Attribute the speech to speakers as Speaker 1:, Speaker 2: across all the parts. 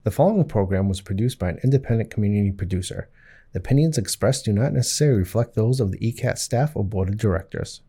Speaker 1: The following program was produced by an independent community producer. The opinions expressed do not necessarily reflect those of the ECAT staff or board of directors.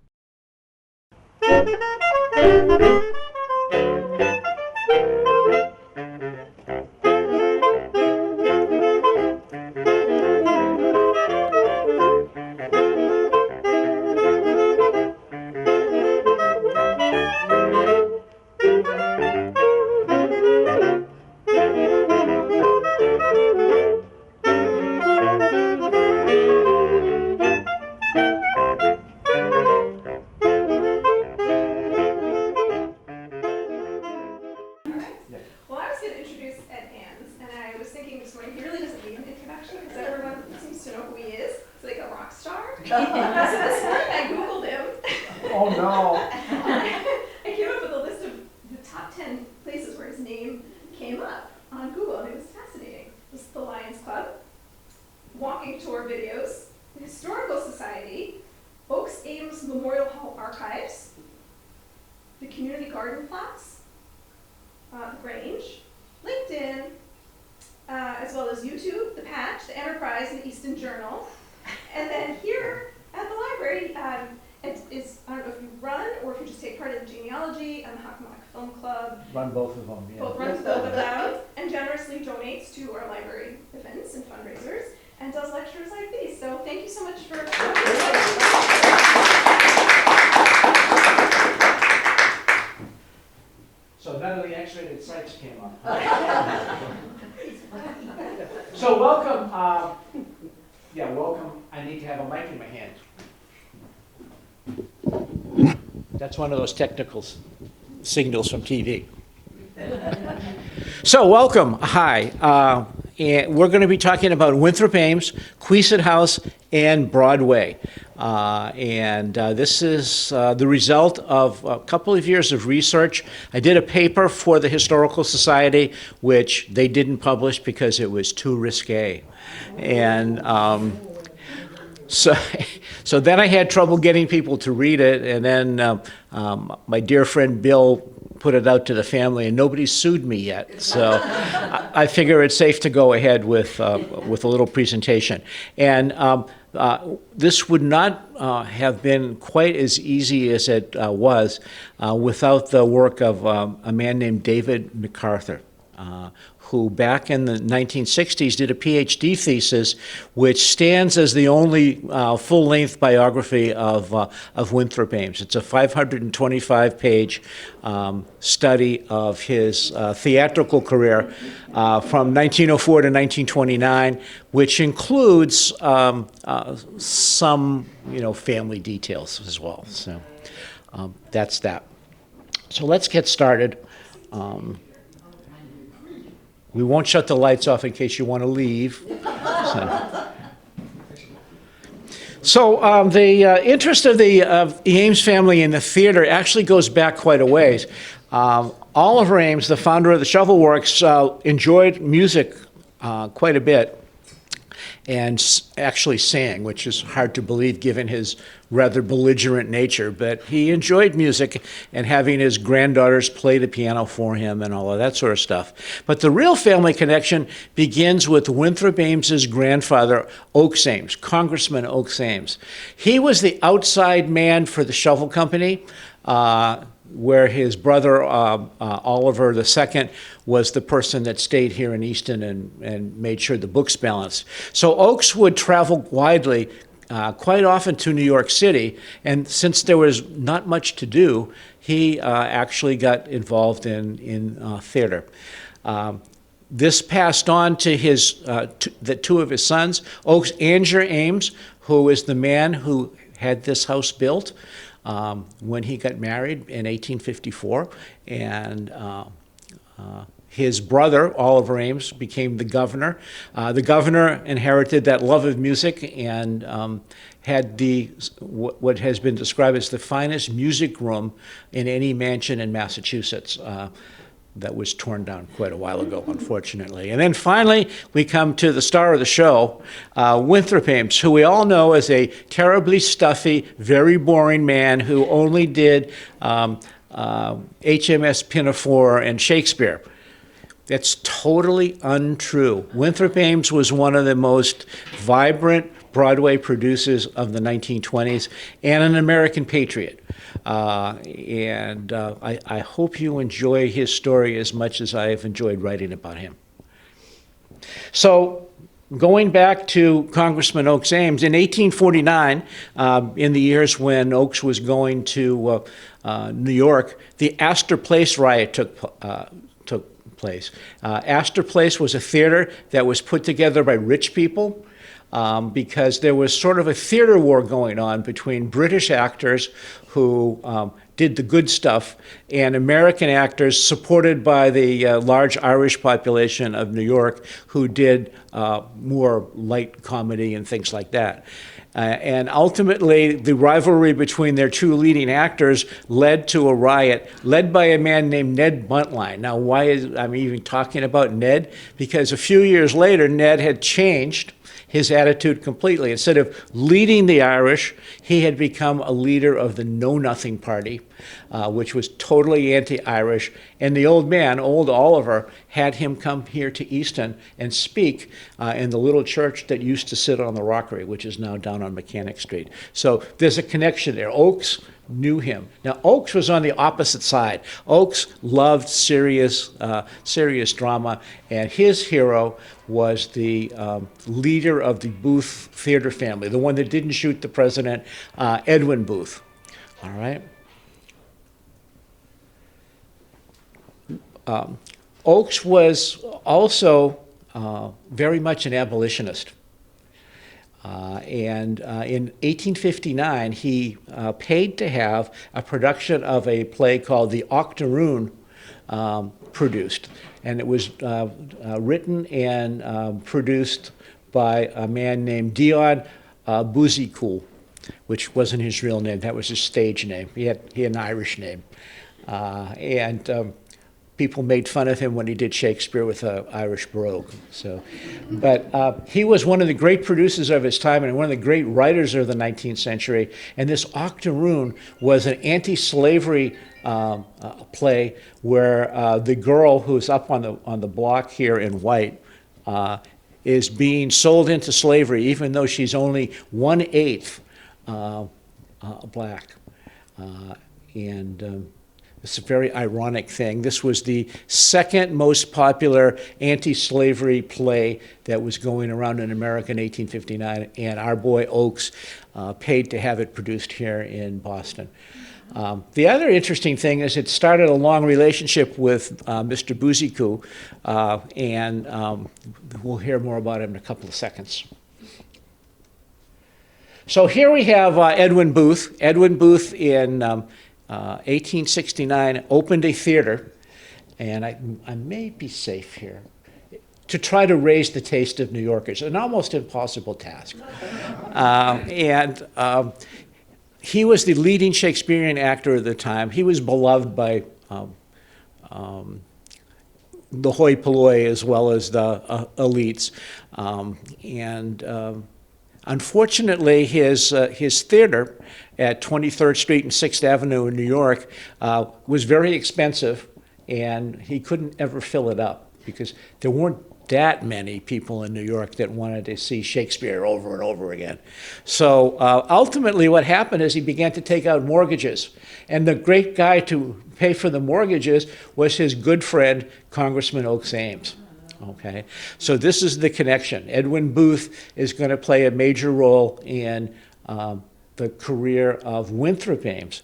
Speaker 2: Run both of them, yeah.
Speaker 3: Runs both of them, and generously donates to our library events and fundraisers, and does lectures like these. So thank you so much for
Speaker 2: So none of the X-rated sites came up. So welcome, welcome. I need to have a mic in my hand. That's one of those technical signals from TV. So welcome, hi. And we're going to be talking about Winthrop Ames, Queset House, and Broadway. This is the result of a couple of years of research. I did a paper for the Historical Society, which they didn't publish because it was too risque. And so then I had trouble getting people to read it, and then my dear friend Bill put it out to the family, and nobody sued me yet. So I figure it's safe to go ahead with a little presentation. And this would not have been quite as easy as it was without the work of a man named David MacArthur, who back in the 1960s did a PhD thesis, which stands as the only full-length biography of Winthrop Ames. It's a 525-page study of his theatrical career from 1904 to 1929, which includes some, family details as well. So that's that. So let's get started. We won't shut the lights off in case you want to leave. So the interest of the Ames family in the theater actually goes back quite a ways. Oliver Ames, the founder of the Shovel Works, enjoyed music quite a bit and actually sang, which is hard to believe given his rather belligerent nature, but he enjoyed music and having his granddaughters play the piano for him and all of that sort of stuff. But the real family connection begins with Winthrop Ames's grandfather, Oakes Ames, Congressman Oakes Ames. He was the outside man for the Shovel Company, where his brother, Oliver II, was the person that stayed here in Easton and made sure the books balanced. So Oakes would travel widely, quite often to New York City, and since there was not much to do, he actually got involved in theater. This passed on to the two of his sons, Oakes Anger Ames, who is the man who had this house built when he got married in 1854, and his brother, Oliver Ames, became the governor. The governor inherited that love of music and had what has been described as the finest music room in any mansion in Massachusetts. That was torn down quite a while ago, unfortunately. And then finally, we come to the star of the show, Winthrop Ames, who we all know as a terribly stuffy, very boring man who only did HMS Pinafore and Shakespeare. That's totally untrue. Winthrop Ames was one of the most vibrant Broadway producers of the 1920s and an American patriot. I hope you enjoy his story as much as I have enjoyed writing about him. So, going back to Congressman Oaks Ames, in 1849, in the years when Oaks was going to New York, the Astor Place riot took place. Astor Place was a theater that was put together by rich people because there was sort of a theater war going on between British actors who did the good stuff and American actors supported by the large Irish population of New York who did more light comedy and things like that. And ultimately, the rivalry between their two leading actors led to a riot led by a man named Ned Buntline. Now, why I'm even talking about Ned? Because a few years later, Ned had changed his attitude completely. Instead of leading the Irish, he had become a leader of the Know Nothing Party, which was totally anti-Irish. And the old man, old Oliver, had him come here to Easton and speak in the little church that used to sit on the Rockery, which is now down on Mechanic Street. So there's a connection there. Oaks knew him. Now, Oaks was on the opposite side. Oaks loved serious drama, and his hero was the leader of the Booth theater family, the one that didn't shoot the president, Edwin Booth. All right. Oaks was also very much an abolitionist. In 1859, he paid to have a production of a play called The Octoroon produced. And it was written and produced by a man named Dion Bouzicool, which wasn't his real name. That was his stage name. He had an Irish name. People made fun of him when he did Shakespeare with an Irish brogue. But he was one of the great producers of his time and one of the great writers of the 19th century. And this Octoroon was an anti-slavery play where the girl who's up on the block here in white is being sold into slavery, even though she's only 1/8 black. It's a very ironic thing. This was the second most popular anti-slavery play that was going around in America in 1859, and our boy Oaks paid to have it produced here in Boston. The other interesting thing is it started a long relationship with Mr. Bouzicool, and we'll hear more about him in a couple of seconds. So here we have Edwin Booth. Edwin Booth in 1869 opened a theater, and I may be safe here, to try to raise the taste of New Yorkers, an almost impossible task. He was the leading Shakespearean actor at the time. He was beloved by the hoi polloi as well as the elites. Unfortunately, his theater at 23rd Street and 6th Avenue in New York was very expensive, and he couldn't ever fill it up because there weren't that many people in New York that wanted to see Shakespeare over and over again. So ultimately what happened is he began to take out mortgages, and the great guy to pay for the mortgages was his good friend, Congressman Oaks Ames. Okay, so this is the connection. Edwin Booth is going to play a major role in the career of Winthrop Ames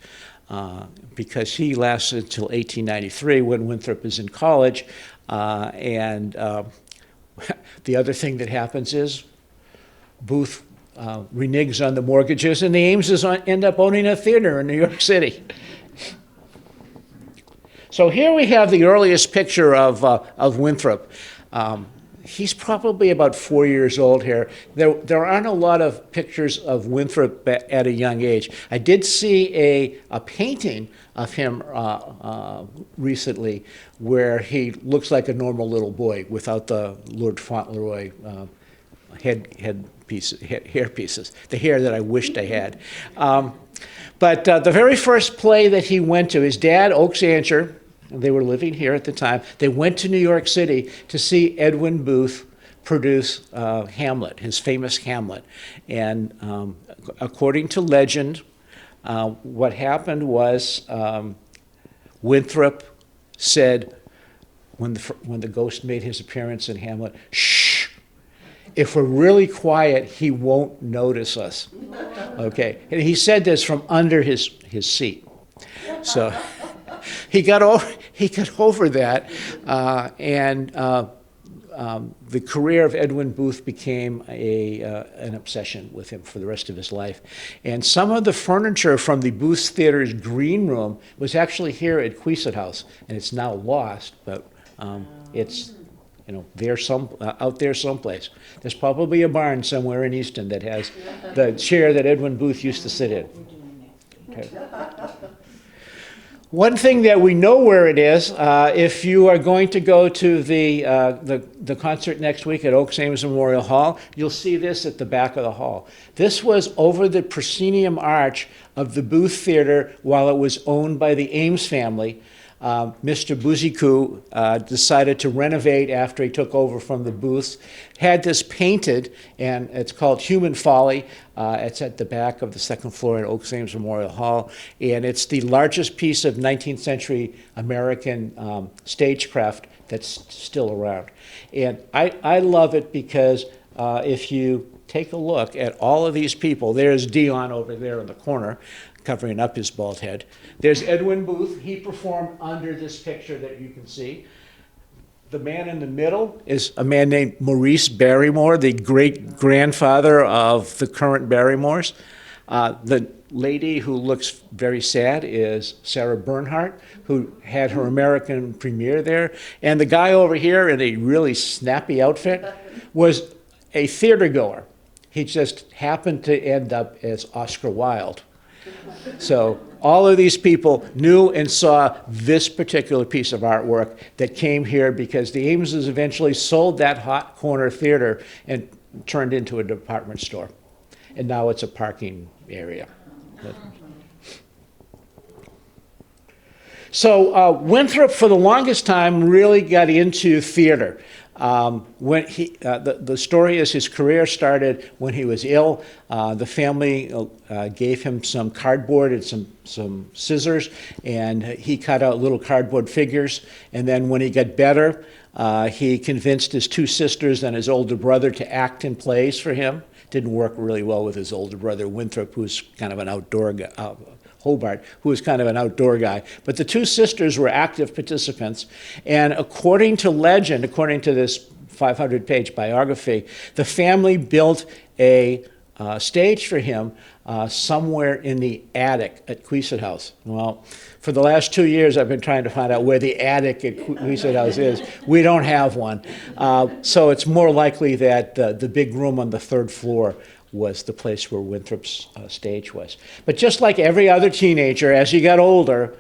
Speaker 2: because he lasted until 1893 when Winthrop is in college. The other thing that happens is Booth reneges on the mortgages, and the Ameses end up owning a theater in New York City. So here we have the earliest picture of Winthrop. He's probably about 4 years old here. There aren't a lot of pictures of Winthrop at a young age. I did see a painting of him recently where he looks like a normal little boy without the Lord Fauntleroy hair pieces, the hair that I wished I had. But the very first play that he went to, his dad, Oaks Ancher, They were living here at the time. They went to New York City to see Edwin Booth produce Hamlet, his famous Hamlet. And according to legend, what happened was Winthrop said, when the ghost made his appearance in Hamlet, "Shh, if we're really quiet, he won't notice us." Okay, and he said this from under his seat. So he got over that, and the career of Edwin Booth became an obsession with him for the rest of his life. And some of the furniture from the Booth Theater's green room was actually here at Queset House, and it's now lost, but it's there out there someplace. There's probably a barn somewhere in Easton that has the chair that Edwin Booth used to sit in. Okay. One thing that we know where it is, if you are going to go to the concert next week at Oaks Ames Memorial Hall, you'll see this at the back of the hall. This was over the proscenium arch of the Booth Theater while it was owned by the Ames family. Mr. Bouzikou decided to renovate after he took over from the Booths, had this painted, and it's called Human Folly. It's at the back of the second floor at Oaks Ames Memorial Hall, and it's the largest piece of 19th century American stagecraft that's still around. And I love it because if you take a look at all of these people, there's Dion over there in the corner, covering up his bald head. There's Edwin Booth. He performed under this picture that you can see. The man in the middle is a man named Maurice Barrymore, the great-grandfather of the current Barrymores. The lady who looks very sad is Sarah Bernhardt, who had her American premiere there. And the guy over here in a really snappy outfit was a theater goer. He just happened to end up as Oscar Wilde. So all of these people knew and saw this particular piece of artwork that came here because the Ameses eventually sold that hot corner theater and turned into a department store. And now it's a parking area. So Winthrop, for the longest time, really got into theater. The story is his career started when he was ill. The family gave him some cardboard and some scissors, and he cut out little cardboard figures. And then when he got better, he convinced his two sisters and his older brother to act in plays for him. Didn't work really well with his older brother, Winthrop, who's kind of an outdoor guy. Hobart, who was kind of an outdoor guy. But the two sisters were active participants, and according to legend, according to this 500-page biography, the family built a stage for him somewhere in the attic at Queset House. Well, for the last 2 years, I've been trying to find out where the attic at Queset House is. We don't have one. So it's more likely that the big room on the third floor was the place where Winthrop's stage was. But just like every other teenager, as he got older,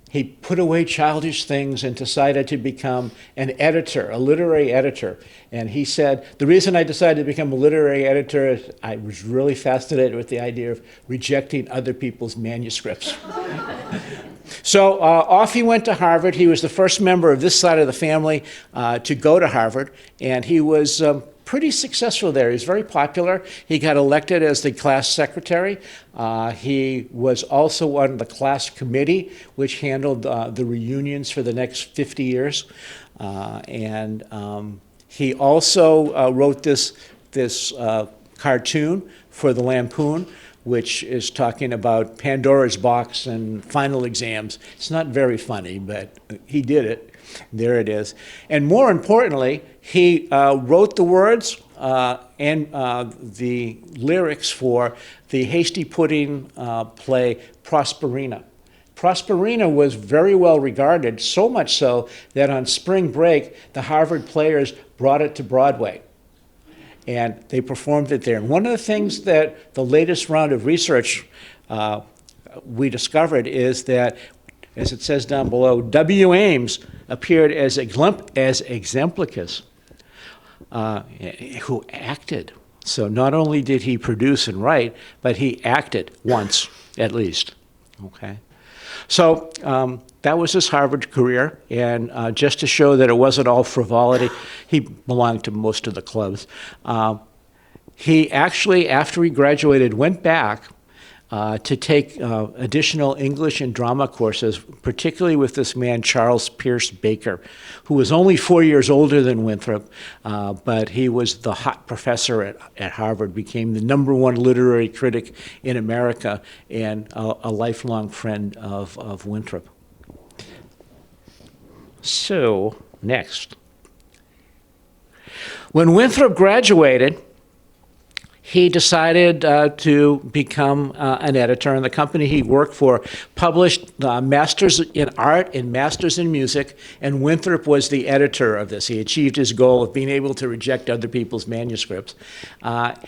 Speaker 2: he put away childish things and decided to become an editor, a literary editor. And he said, the reason I decided to become a literary editor is I was really fascinated with the idea of rejecting other people's manuscripts. So off he went to Harvard. He was the first member of this side of the family to go to Harvard, and he was pretty successful there. He was very popular. He got elected as the class secretary. He was also on the class committee, which handled the reunions for the next 50 years. He also wrote this cartoon for the Lampoon, which is talking about Pandora's box and final exams. It's not very funny, but he did it. There it is. And more importantly, he wrote the words and the lyrics for the Hasty Pudding play Prosperina. Prosperina was very well regarded, so much so that on spring break, the Harvard players brought it to Broadway. And they performed it there. And one of the things that the latest round of research we discovered is that, as it says down below, W. Ames appeared as exemplicus, who acted. So not only did he produce and write, but he acted once, at least. Okay. So that was his Harvard career. And just to show that it wasn't all frivolity, he belonged to most of the clubs. He actually, after he graduated, went back to take additional English and drama courses, particularly with this man, Charles Pierce Baker, who was only 4 years older than Winthrop, but he was the hot professor at Harvard, became the #1 literary critic in America, and a lifelong friend of Winthrop. So, next. When Winthrop graduated, he decided to become an editor, and the company he worked for published Masters in Art and Masters in Music, and Winthrop was the editor of this. He achieved his goal of being able to reject other people's manuscripts.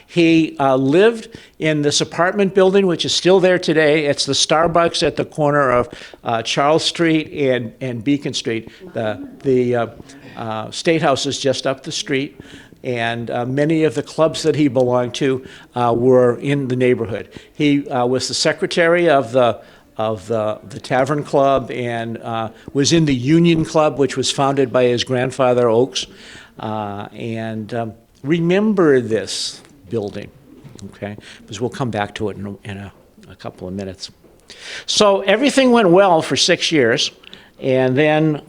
Speaker 2: He lived in this apartment building, which is still there today. It's the Starbucks at the corner of Charles Street and Beacon Street. The State House is just up the street. And many of the clubs that he belonged to were in the neighborhood. He was the secretary of the Tavern Club and was in the Union Club, which was founded by his grandfather, Oakes. Remember this building, okay? Because we'll come back to it in a couple of minutes. So everything went well for 6 years, and then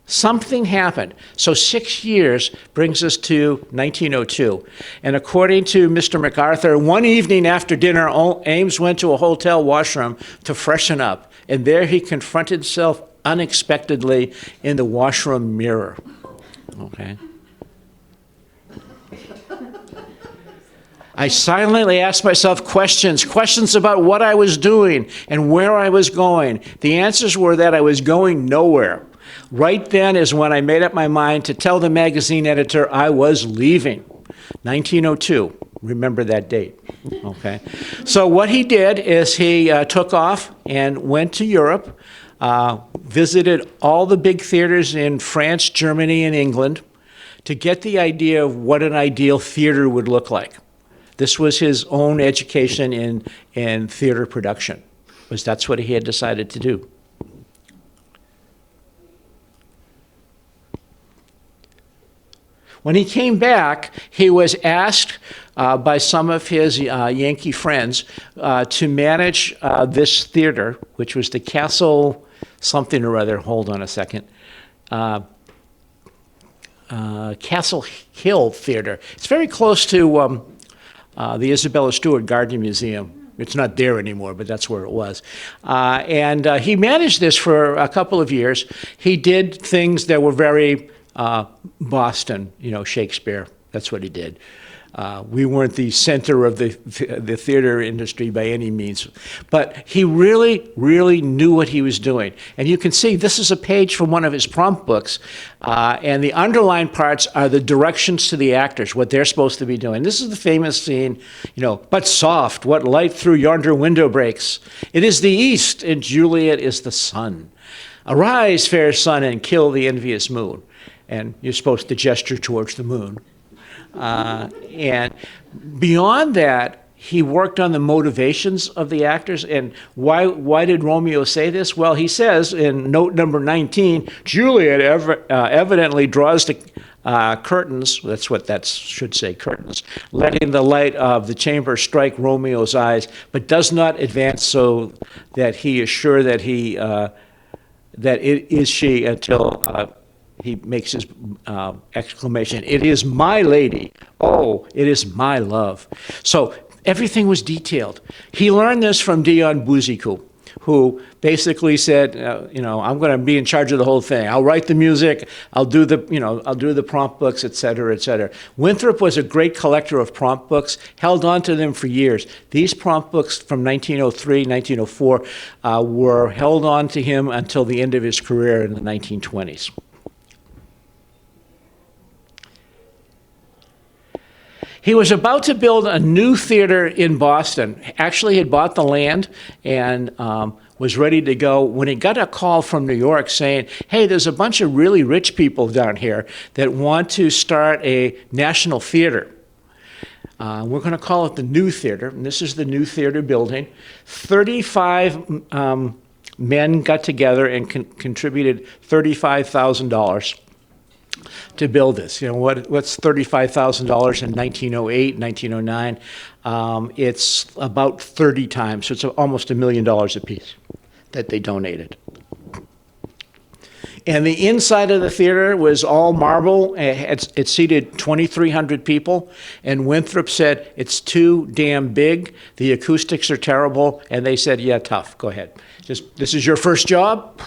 Speaker 2: something happened. So 6 years brings us to 1902. And according to Mr. MacArthur, one evening after dinner, Ames went to a hotel washroom to freshen up. And there he confronted himself unexpectedly in the washroom mirror. Okay. I silently asked myself questions about what I was doing and where I was going. The answers were that I was going nowhere. Right then is when I made up my mind to tell the magazine editor I was leaving. 1902. Remember that date. Okay. So what he did is he took off and went to Europe, visited all the big theaters in France, Germany, and England to get the idea of what an ideal theater would look like. This was his own education in theater production, because that's what he had decided to do. When he came back, he was asked by some of his Yankee friends to manage this theater, which was the Castle something or other. Hold on a second. Castle Hill Theater. It's very close to the Isabella Stewart Gardner Museum. It's not there anymore, but that's where it was. And he managed this for a couple of years. He did things that were very Boston, Shakespeare. That's what he did. We weren't the center of the theater industry by any means. But he really, really knew what he was doing. And you can see this is a page from one of his prompt books. And the underlined parts are the directions to the actors, what they're supposed to be doing. This is the famous scene, but soft, what light through yonder window breaks. It is the east, and Juliet is the sun. Arise, fair sun, and kill the envious moon. And you're supposed to gesture towards the moon. And beyond that, he worked on the motivations of the actors. And why did Romeo say this? Well, he says in note number 19, Juliet evidently draws the curtains, that's what that should say, curtains, letting the light of the chamber strike Romeo's eyes, but does not advance so that he is sure that that it is she until he makes his exclamation, "It is my lady. Oh, it is my love." So everything was detailed. He learned this from Dion Boucicault, who basically said, I'm going to be in charge of the whole thing. I'll write the music. I'll do the prompt books, et cetera, et cetera. Winthrop was a great collector of prompt books, held on to them for years. These prompt books from 1903, 1904 were held on to him until the end of his career in the 1920s. He was about to build a new theater in Boston. Actually, he had bought the land and was ready to go when he got a call from New York saying, hey, there's a bunch of really rich people down here that want to start a national theater. We're going to call it the New Theater, and this is the New Theater building. 35 men got together and contributed $35,000 to build this. You know, what's $35,000 in 1908, 1909? It's about 30 times, so it's almost $1 million apiece that they donated. And the inside of the theater was all marble. It seated 2,300 people. And Winthrop said, it's too damn big. The acoustics are terrible. And they said, yeah, tough. Go ahead. This is your first job.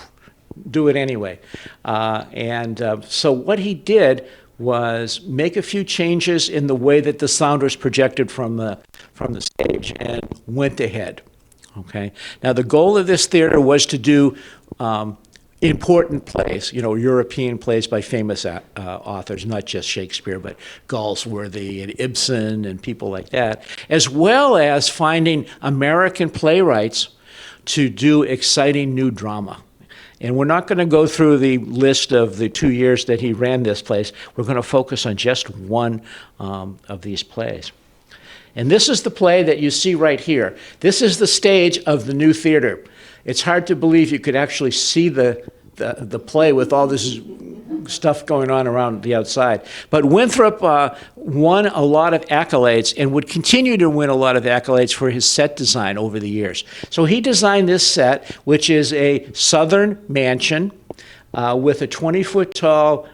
Speaker 2: Do it anyway. So what he did was make a few changes in the way that the sound was projected from the stage and went ahead. Okay. Now the goal of this theater was to do important plays, you know, European plays by famous authors, not just Shakespeare, but Galsworthy and Ibsen and people like that, as well as finding American playwrights to do exciting new drama. And we're not going to go through the list of the 2 years that he ran this place. We're going to focus on just one of these plays. And this is the play that you see right here. This is the stage of the new theater. It's hard to believe you could actually see the play with all this stuff going on around the outside. But Winthrop won a lot of accolades and would continue to win a lot of accolades for his set design over the years. So he designed this set, which is a southern mansion with a 20-foot tall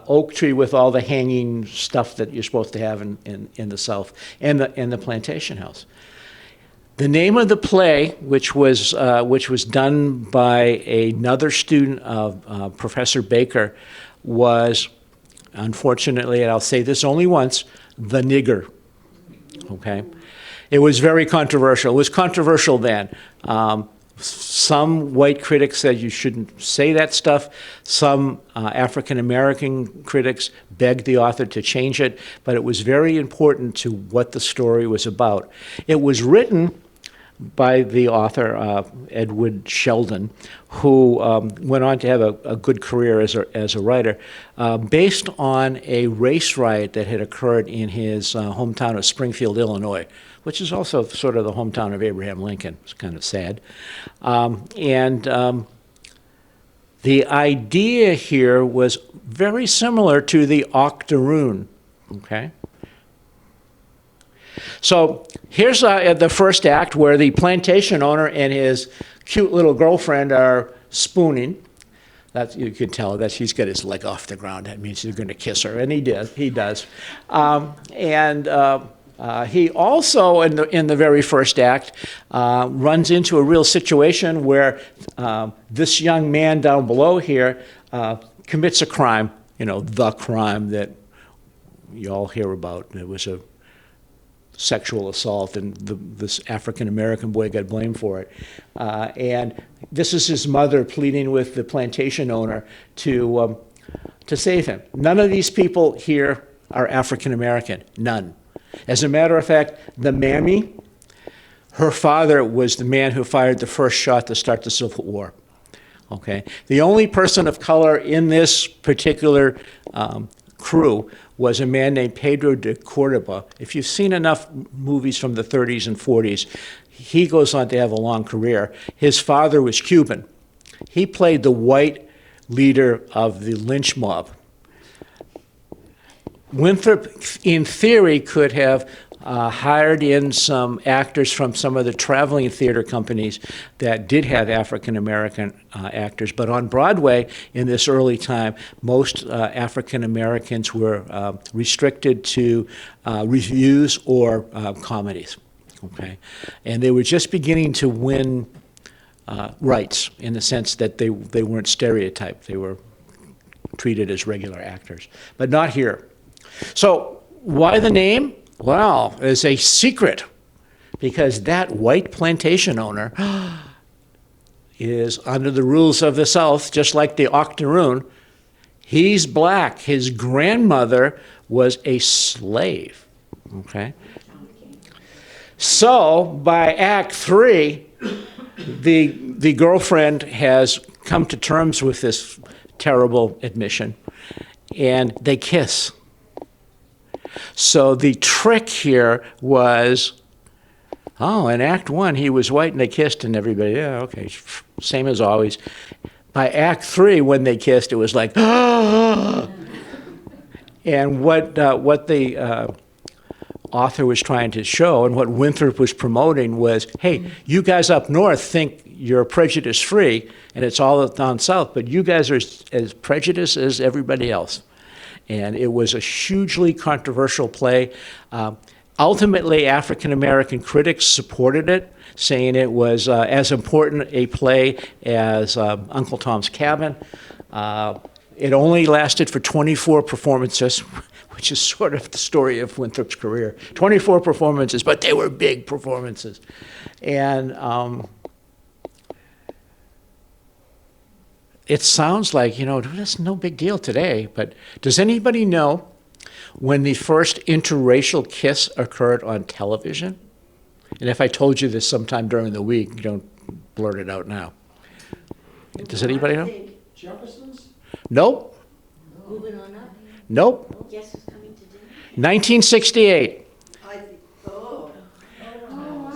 Speaker 2: oak tree with all the hanging stuff that you're supposed to have in the South, and the plantation house. The name of the play, which was done by another student of Professor Baker, was, unfortunately, and I'll say this only once, The Nigger. Okay, it was very controversial. It was controversial then. Some white critics said you shouldn't say that stuff. Some African-American critics begged the author to change it, but it was very important to what the story was about. It was written by the author, Edward Sheldon, who went on to have a good career as a writer, based on a race riot that had occurred in his hometown of Springfield, Illinois, which is also sort of the hometown of Abraham Lincoln. It's kind of sad. The idea here was very similar to the octoroon, okay? So here's the first act where the plantation owner and his cute little girlfriend are spooning. That you can tell that he's got his leg off the ground. That means he's going to kiss her, and he does. He also, in the very first act, runs into a real situation where this young man down below here commits a crime. You know, the crime that you all hear about. It was a sexual assault, and this African-American boy got blamed for it. And this is his mother pleading with the plantation owner to save him. None of these people here are African-American, none. As a matter of fact, the mammy, her father was the man who fired the first shot to start the Civil War. Okay, the only person of color in this particular crew was a man named Pedro de Cordoba. If you've seen enough movies from the 30s and 40s, he goes on to have a long career. His father was Cuban. He played the white leader of the lynch mob. Winthrop, in theory, could have hired in some actors from some of the traveling theater companies that did have African-American actors. But on Broadway, in this early time, most African-Americans were restricted to revues or comedies. Okay? And they were just beginning to win rights in the sense that they weren't stereotyped. They were treated as regular actors, but not here. So why the name? Well, it's a secret, because that white plantation owner is under the rules of the South, just like the octoroon. He's black. His grandmother was a slave, okay? So by Act 3, the girlfriend has come to terms with this terrible admission, and they kiss. So the trick here was Oh, in Act 1, he was white and they kissed, and everybody, yeah, okay, same as always. By Act 3, when they kissed, it was like, ah! And what the author was trying to show, and what Winthrop was promoting, was, hey, you guys up north think you're prejudice-free, and it's all down south, but you guys are as prejudiced as everybody else. And it was a hugely controversial play. Ultimately, African-American critics supported it, saying it was as important a play as Uncle Tom's Cabin. It only lasted for 24 performances, which is sort of the story of Winthrop's career. 24 performances, but they were big performances. And it sounds like, that's no big deal today, but does anybody know when the first interracial kiss occurred on television? And if I told you this sometime during the week, don't blurt it out now. Does anybody know?
Speaker 4: Jefferson's?
Speaker 2: Nope.
Speaker 5: Moving on up.
Speaker 2: Nope.
Speaker 5: Guess who's coming to dinner?
Speaker 2: 1968.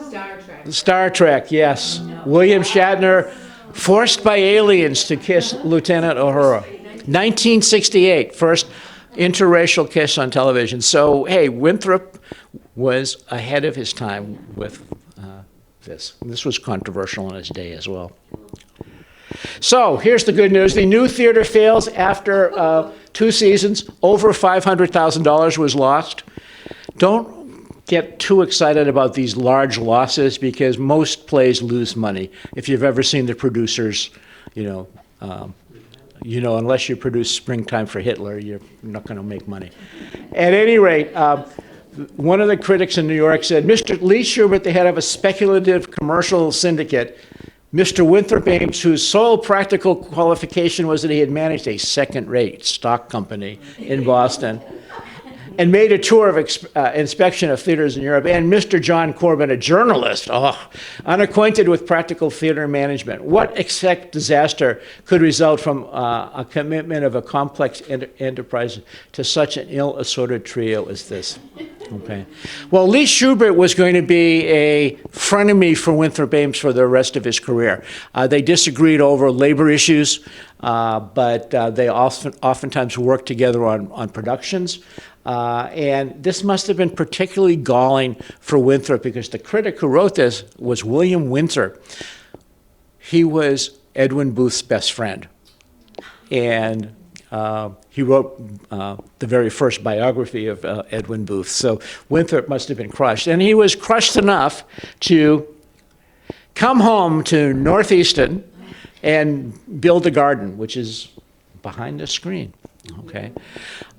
Speaker 5: Star Trek.
Speaker 2: Star Trek, yes. William Shatner forced by aliens to kiss Lieutenant Uhura. 1968, first interracial kiss on television. So, hey, Winthrop was ahead of his time with this. This was controversial in his day as well. So here's the good news. The new theater fails after 2 seasons. Over $500,000 was lost. Don't get too excited about these large losses because most plays lose money. If you've ever seen the producers, unless you produce Springtime for Hitler, you're not going to make money. At any rate, one of the critics in New York said, Mr. Lee Schubert, the head of a speculative commercial syndicate, Mr. Winthrop Ames, whose sole practical qualification was that he had managed a second-rate stock company in Boston, and made a tour of inspection of theaters in Europe, and Mr. John Corbin, a journalist, unacquainted with practical theater management. What exact disaster could result from a commitment of a complex enterprise to such an ill-assorted trio as this? Okay. Well, Lee Schubert was going to be a frenemy for Winthrop Ames for the rest of his career. They disagreed over labor issues, but they oftentimes worked together on productions. And this must have been particularly galling for Winthrop because the critic who wrote this was William Winthrop. He was Edwin Booth's best friend. And he wrote the very first biography of Edwin Booth. So Winthrop must have been crushed. And he was crushed enough to come home to Northeastern and build a garden, which is behind the screen. Okay,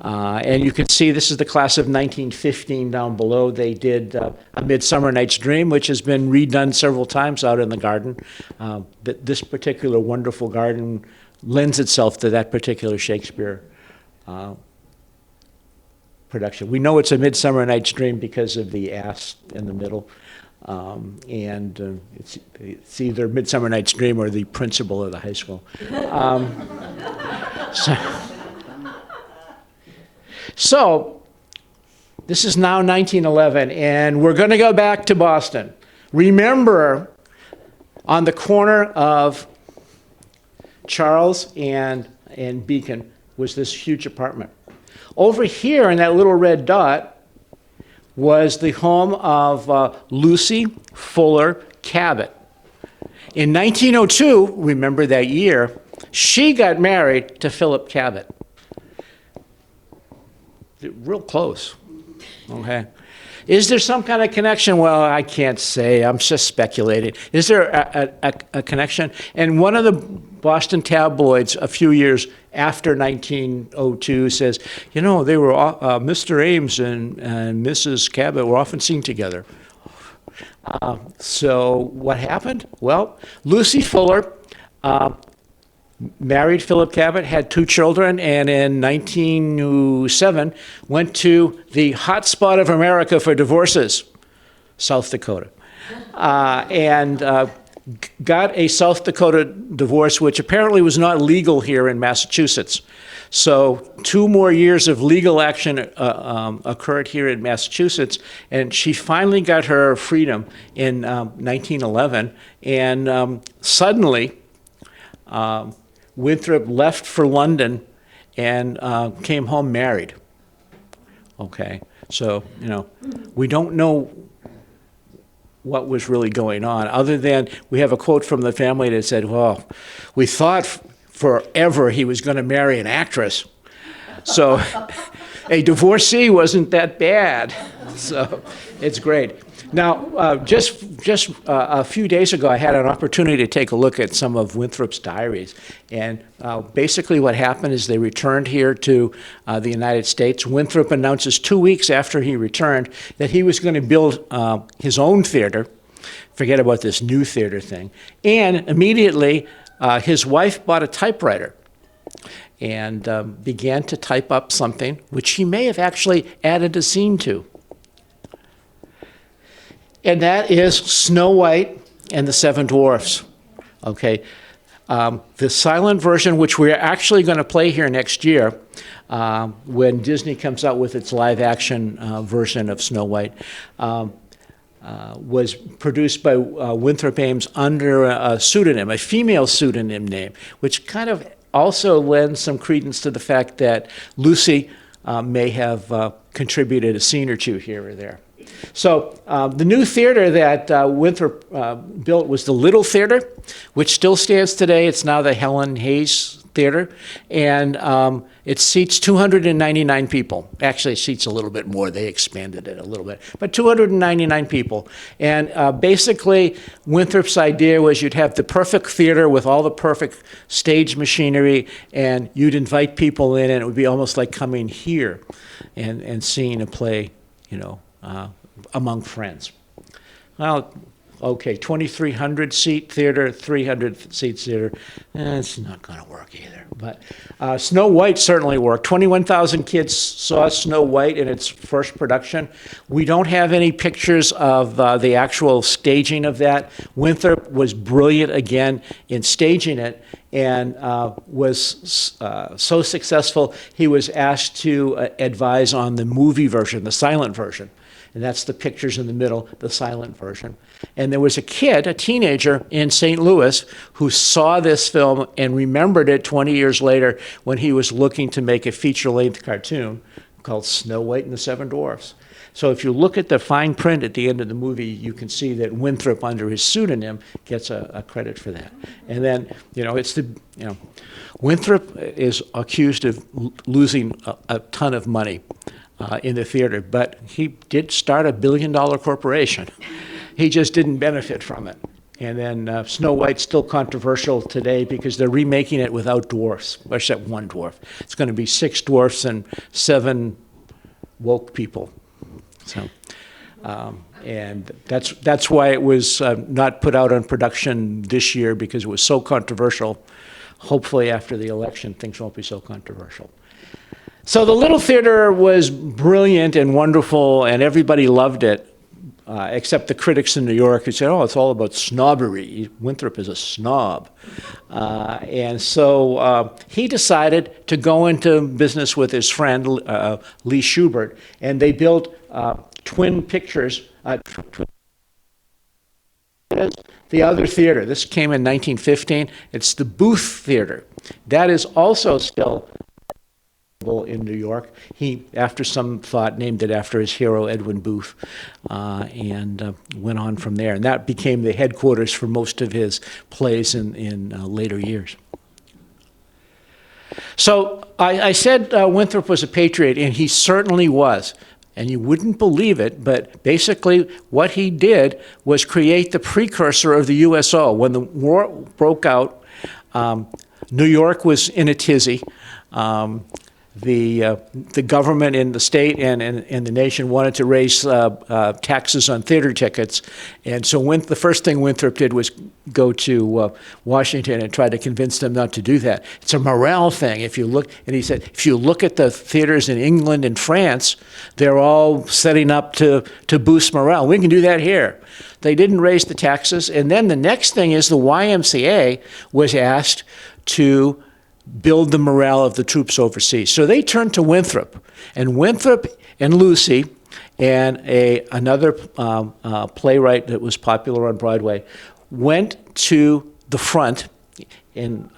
Speaker 2: and you can see this is the class of 1915 down below. They did A Midsummer Night's Dream, which has been redone several times out in the garden. But this particular wonderful garden lends itself to that particular Shakespeare production. We know it's A Midsummer Night's Dream because of the ass in the middle. It's either Midsummer Night's Dream or the principal of the high school. So, this is now 1911, and we're going to go back to Boston. Remember, on the corner of Charles and Beacon was this huge apartment. Over here in that little red dot was the home of Lucy Fuller Cabot. In 1902, remember that year, she got married to Philip Cabot. Real close, okay? Is there some kind of connection? Well, I can't say. I'm just speculating. Is there a connection? And one of the Boston tabloids a few years after 1902 says, they were Mr. Ames and Mrs. Cabot were often seen together. So what happened? Well, Lucy Fuller married Philip Cabot, had 2 children, and in 1907 went to the hot spot of America for divorces, South Dakota. And got a South Dakota divorce, which apparently was not legal here in Massachusetts. So 2 more years of legal action occurred here in Massachusetts, and she finally got her freedom in 1911. And suddenly, Winthrop left for London and came home married. Okay, so, we don't know what was really going on, other than we have a quote from the family that said, well, we thought forever he was going to marry an actress. So a divorcee wasn't that bad. So it's great. Now, just a few days ago, I had an opportunity to take a look at some of Winthrop's diaries. And basically what happened is they returned here to the United States. Winthrop announces 2 weeks after he returned that he was going to build his own theater. Forget about this new theater thing. And immediately, his wife bought a typewriter and began to type up something which he may have actually added a scene to. And that is Snow White and the Seven Dwarfs. Okay, the silent version, which we're actually going to play here next year, when Disney comes out with its live-action version of Snow White, was produced by Winthrop Ames under a pseudonym, a female pseudonym name, which kind of also lends some credence to the fact that Lucy may have contributed a scene or two here or there. So the new theater that Winthrop built was the Little Theater, which still stands today. It's now the Helen Hayes Theater, and it seats 299 people. Actually, it seats a little bit more. They expanded it a little bit, but 299 people. And basically, Winthrop's idea was you'd have the perfect theater with all the perfect stage machinery, and you'd invite people in, and it would be almost like coming here and seeing a play, among friends. Well, okay, 2,300 seat theater, 300 seat theater, it's not going to work either. But Snow White certainly worked. 21,000 kids saw Snow White in its first production. We don't have any pictures of the actual staging of that. Winthrop was brilliant again in staging it, and was so successful, he was asked to advise on the movie version, the silent version. And that's the pictures in the middle, the silent version. And there was a kid, a teenager in St. Louis, who saw this film and remembered it 20 years later when he was looking to make a feature-length cartoon called Snow White and the Seven Dwarfs. So if you look at the fine print at the end of the movie, you can see that Winthrop, under his pseudonym, gets a credit for that. And then, Winthrop is accused of losing a ton of money in the theater, but he did start a billion-dollar corporation. He just didn't benefit from it. And then Snow White's still controversial today because they're remaking it without dwarfs, except one dwarf. It's going to be 6 dwarfs and 7 woke people. So, and that's why it was not put out on production this year, because it was so controversial. Hopefully after the election, things won't be so controversial. So the Little Theater was brilliant and wonderful, and everybody loved it, except the critics in New York who said, oh, it's all about snobbery. Winthrop is a snob. And so he decided to go into business with his friend, Lee Schubert, and they built twin pictures. The other theater. This came in 1915. It's the Booth Theater. That is also still in New York. He, after some thought, named it after his hero, Edwin Booth, and went on from there. And that became the headquarters for most of his plays in later years. So I said Winthrop was a patriot, and he certainly was. And you wouldn't believe it, but basically what he did was create the precursor of the USO. When the war broke out, New York was in a tizzy. the government in the state and the nation wanted to raise taxes on theater tickets, and so the first thing Winthrop did was go to Washington and try to convince them not to do that. It's a morale thing. If you look, and he said, if you look at the theaters in England and France, they're all setting up to boost morale. We can do that here. They didn't raise the taxes, and then the next thing is the YMCA was asked to build the morale of the troops overseas. So they turned to Winthrop, and Lucy and another playwright that was popular on Broadway went to the front in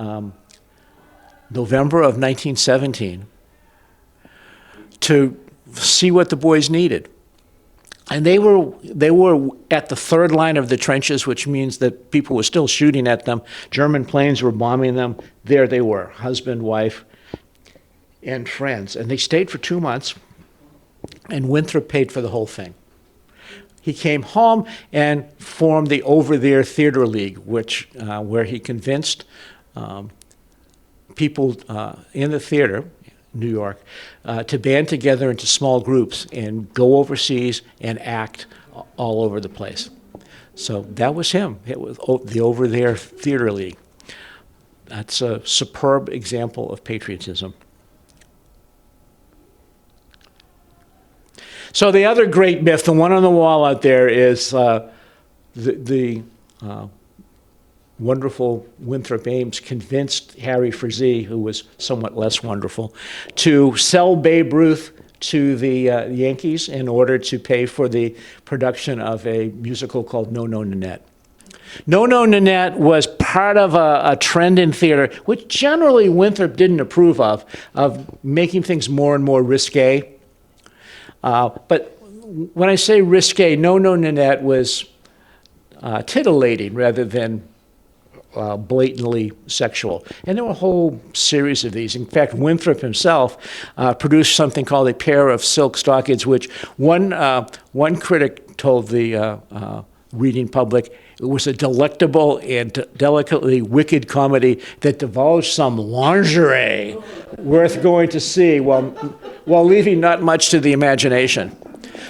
Speaker 2: November of 1917 to see what the boys needed. And they were at the third line of the trenches, which means that people were still shooting at them. German planes were bombing them. There they were, husband, wife, and friends. And they stayed for 2 months, and Winthrop paid for the whole thing. He came home and formed the Over There Theater League, where he convinced people in the theater, New York, to band together into small groups and go overseas and act all over the place. So that was him. It was the Over There Theater League. That's a superb example of patriotism. So the other great myth, the one on the wall out there, is the wonderful Winthrop Ames convinced Harry Frazee, who was somewhat less wonderful, to sell Babe Ruth to the Yankees in order to pay for the production of a musical called No, No, Nanette. No, No, Nanette was part of a trend in theater, which generally Winthrop didn't approve of making things more and more risque. But when I say risque, No, No, Nanette was titillating rather than blatantly sexual. And there were a whole series of these. In fact, Winthrop himself produced something called A Pair of Silk Stockings, which one critic told the reading public it was a delectable and delicately wicked comedy that divulged some lingerie worth going to see while leaving not much to the imagination.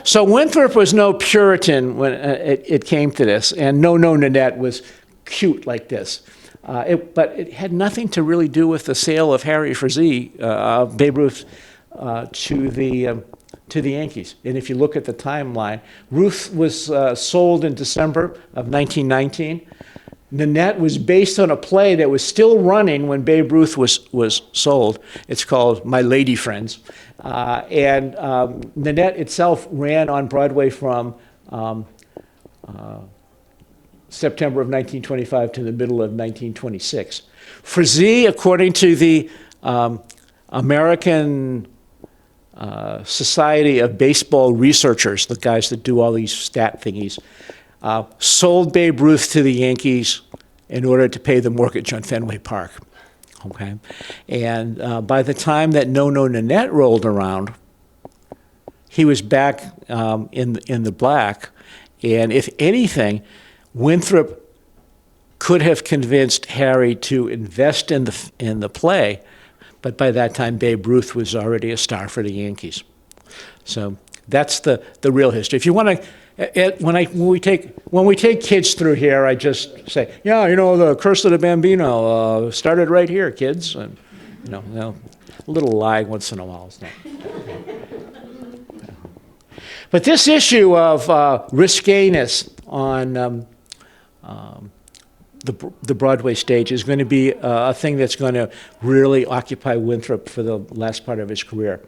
Speaker 2: So Winthrop was no Puritan when it came to this, and No, No, Nanette was cute like this. But it had nothing to really do with the sale of Harry Frazee, Babe Ruth, to the Yankees. And if you look at the timeline, Ruth was sold in December of 1919. Nanette was based on a play that was still running when Babe Ruth was sold. It's called My Lady Friends. And Nanette itself ran on Broadway from September of 1925 to the middle of 1926. Frazee, according to the American Society of Baseball Researchers, the guys that do all these stat thingies, sold Babe Ruth to the Yankees in order to pay the mortgage on Fenway Park. Okay, and by the time that No, No, Nanette rolled around, he was back in the black, and if anything, Winthrop could have convinced Harry to invest in the play, but by that time Babe Ruth was already a star for the Yankees. So that's the real history. If you want to, when we take kids through here, I just say, yeah, the Curse of the Bambino started right here, kids, and a little lie once in a while. But this issue of risqueness on the Broadway stage is going to be a thing that's going to really occupy Winthrop for the last part of his career,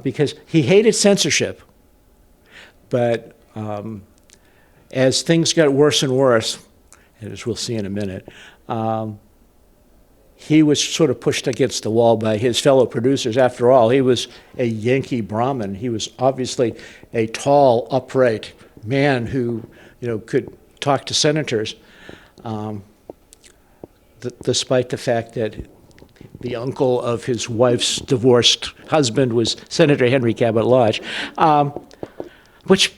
Speaker 2: because he hated censorship, but as things got worse and worse, as we'll see in a minute, he was sort of pushed against the wall by his fellow producers. After all, he was a Yankee Brahmin. He was obviously a tall, upright man who could talk to senators, despite the fact that the uncle of his wife's divorced husband was Senator Henry Cabot Lodge, which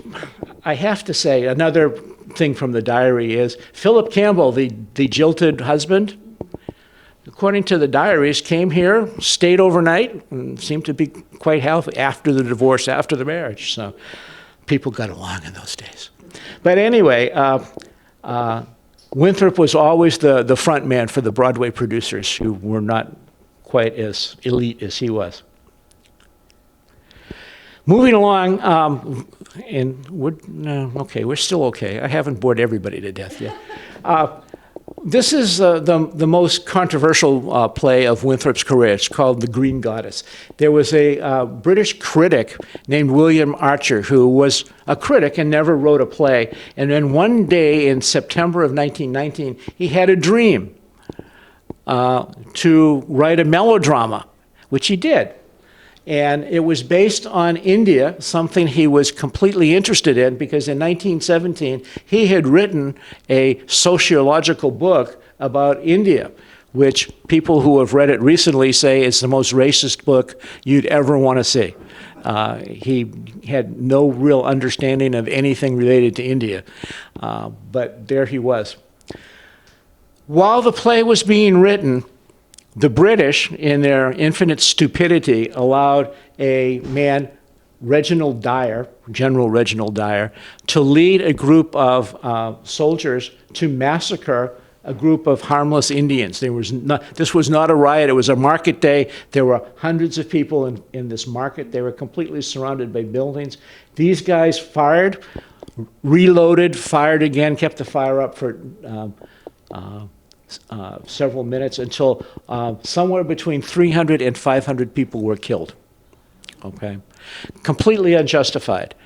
Speaker 2: I have to say, another thing from the diary is Philip Campbell, the jilted husband, according to the diaries, came here, stayed overnight, and seemed to be quite healthy after the divorce, after the marriage. So people got along in those days. But anyway, Winthrop was always the front man for the Broadway producers who were not quite as elite as he was. Moving along, and we're still okay. I haven't bored everybody to death yet. This is the most controversial play of Winthrop's career. It's called The Green Goddess. There was a British critic named William Archer who was a critic and never wrote a play. And then one day in September of 1919, he had a dream to write a melodrama, which he did. And it was based on India, something he was completely interested in, because in 1917, he had written a sociological book about India, which people who have read it recently say is the most racist book you'd ever want to see. He had no real understanding of anything related to India, but there he was. While the play was being written, the British, in their infinite stupidity, allowed a man, General Reginald Dyer, to lead a group of soldiers to massacre a group of harmless Indians. This was not a riot, it was a market day. There were hundreds of people in this market. They were completely surrounded by buildings. These guys fired, reloaded, fired again, kept the fire up for several minutes until somewhere between 300 and 500 people were killed. Okay, completely unjustified.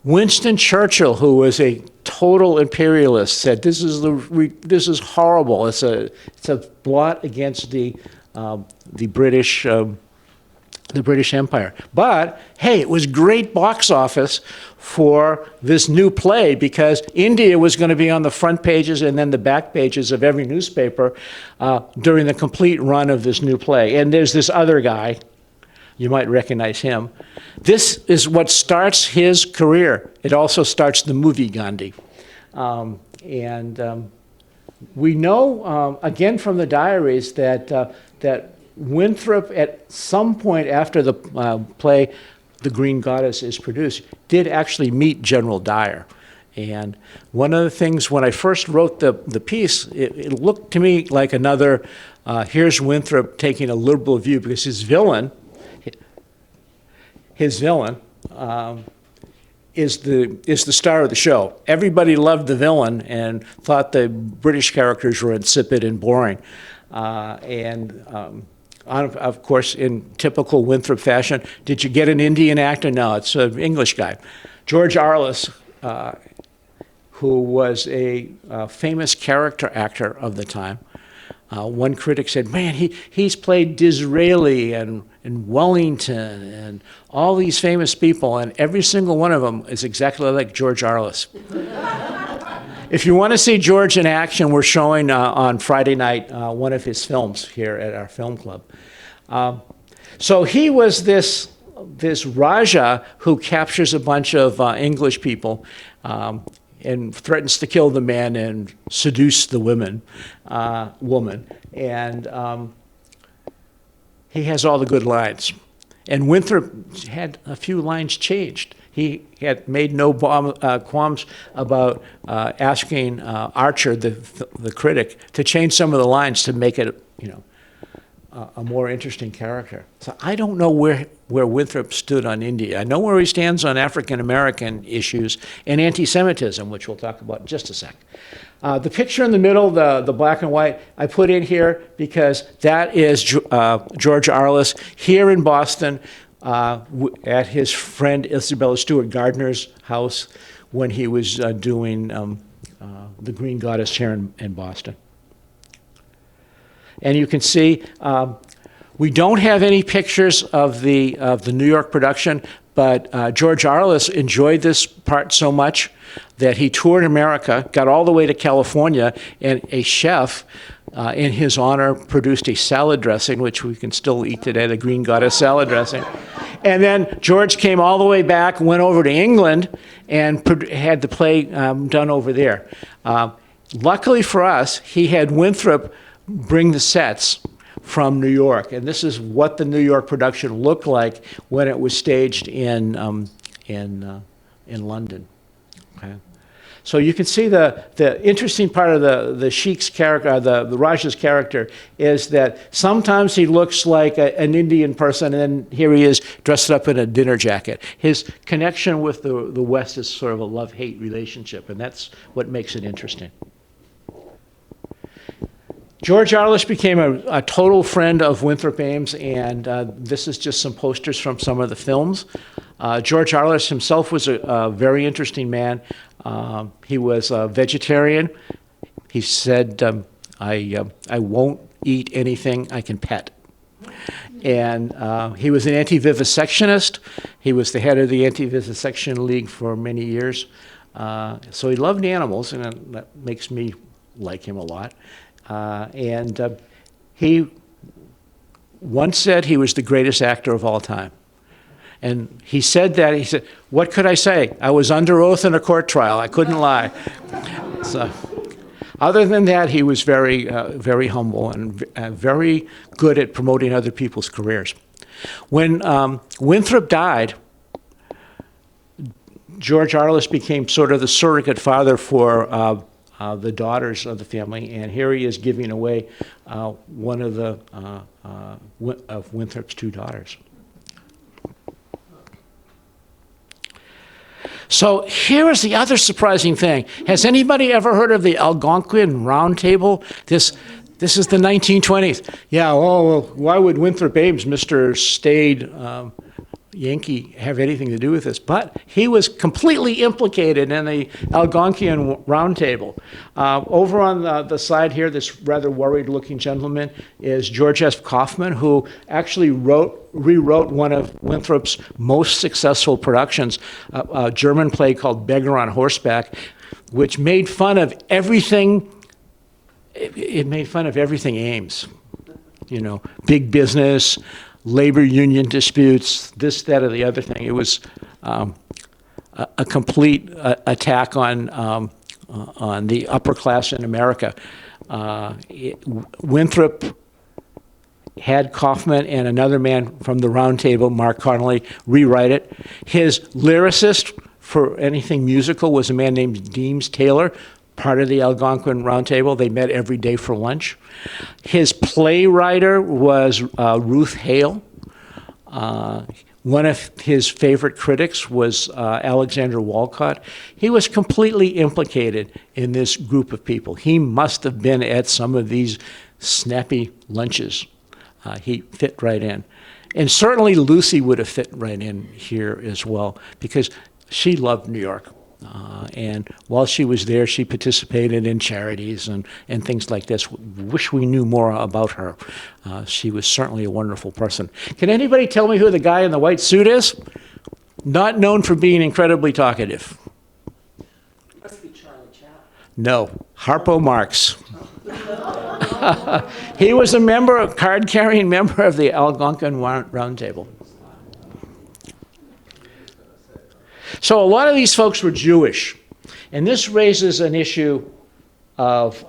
Speaker 2: Winston Churchill, who was a total imperialist, said this is horrible. It's a blot against the British. The British Empire. But, hey, it was great box office for this new play because India was going to be on the front pages and then the back pages of every newspaper during the complete run of this new play. And there's this other guy, you might recognize him. This is what starts his career. It also starts the movie Gandhi. We know, again from the diaries, that Winthrop, at some point after the play The Green Goddess is produced, did actually meet General Dyer. And one of the things, when I first wrote the piece, it looked to me like another, here's Winthrop taking a liberal view, because his villain is the star of the show. Everybody loved the villain and thought the British characters were insipid and boring. Of course, in typical Winthrop fashion, did you get an Indian actor? No, it's an English guy. George Arliss, who was a famous character actor of the time. One critic said, man, he's played Disraeli and Wellington and all these famous people, and every single one of them is exactly like George Arliss. If you want to see George in action, we're showing on Friday night one of his films here at our film club. So he was this Raja who captures a bunch of English people and threatens to kill the men and seduce the woman. And he has all the good lines. And Winthrop had a few lines changed. He had made no qualms about asking Archer, the critic, to change some of the lines to make it, a more interesting character. So I don't know where Winthrop stood on India. I know where he stands on African American issues and anti-Semitism, which we'll talk about in just a sec. The picture in the middle, the black and white, I put in here because that is George Arliss here in Boston at his friend Isabella Stewart Gardner's house when he was doing The Green Goddess here in Boston. And you can see we don't have any pictures of the New York production, but George Arliss enjoyed this part so much that he toured America, got all the way to California, and a chef in his honor produced a salad dressing, which we can still eat today, the Green Goddess salad dressing. And then George came all the way back, went over to England, and had the play done over there. Luckily for us, he had Winthrop bring the sets from New York, and this is what the New York production looked like when it was staged in London. Okay. So you can see the interesting part of the Sheik's character, the Raja's character, is that sometimes he looks like an Indian person, and then here he is dressed up in a dinner jacket. His connection with the West is sort of a love-hate relationship, and that's what makes it interesting. George Arliss became a total friend of Winthrop Ames, and this is just some posters from some of the films. George Arliss himself was a very interesting man. He was a vegetarian. He said, I won't eat anything I can pet. And he was an anti-vivisectionist. He was the head of the Anti-Vivisection League for many years. So he loved animals, and that makes me like him a lot. He once said he was the greatest actor of all time. And he said that, he said, what could I say? I was under oath in a court trial. I couldn't lie. So, other than that, he was very, very humble and very good at promoting other people's careers. When Winthrop died, George Arliss became sort of the surrogate father for the daughters of the family, and here he is giving away one of of Winthrop's two daughters. So here is the other surprising thing. Has anybody ever heard of the Algonquin Round Table? This is the 1920s. Yeah, well, why would Winthrop Ames, Mr. Staid Yankee, have anything to do with this? But he was completely implicated in the Algonquian Round Table. Over on the side here, this rather worried-looking gentleman is George S. Kaufman, who actually rewrote one of Winthrop's most successful productions, a German play called Beggar on Horseback, which made fun of everything. It made fun of everything Ames, you know, big business, labor union disputes, this, that, or the other thing. It was a complete attack on the upper class in America. Winthrop had Kaufman and another man from the Round Table, Mark Connolly, rewrite it. His lyricist for anything musical was a man named Deems Taylor, part of the Algonquin Round Table. They met every day for lunch. His playwriter was Ruth Hale. One of his favorite critics was Alexander Walcott. He was completely implicated in this group of people. He must have been at some of these snappy lunches. He fit right in. And certainly Lucy would have fit right in here as well, because she loved New York. And while she was there, she participated in charities and things like this. Wish we knew more about her. She was certainly a wonderful person. Can anybody tell me who the guy in the white suit is? Not known for being incredibly talkative.
Speaker 5: Must be Charlie Chaplin.
Speaker 2: No, Harpo Marx. He was a card-carrying member of the Algonquin Round Table. So a lot of these folks were Jewish, and this raises an issue of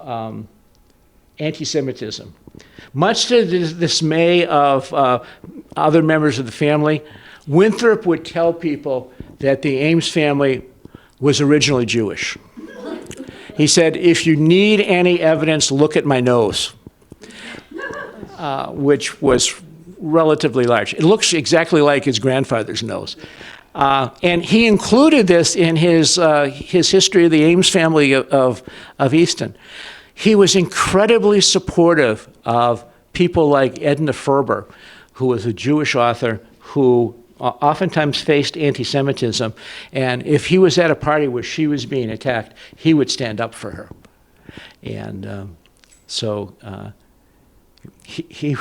Speaker 2: anti-Semitism. Much to the dismay of other members of the family, Winthrop would tell people that the Ames family was originally Jewish. He said, if you need any evidence, look at my nose, which was relatively large. It looks exactly like his grandfather's nose. And he included this in his history of the Ames family of Easton. He was incredibly supportive of people like Edna Ferber, who was a Jewish author who oftentimes faced anti-Semitism. And if he was at a party where she was being attacked, he would stand up for her. And so he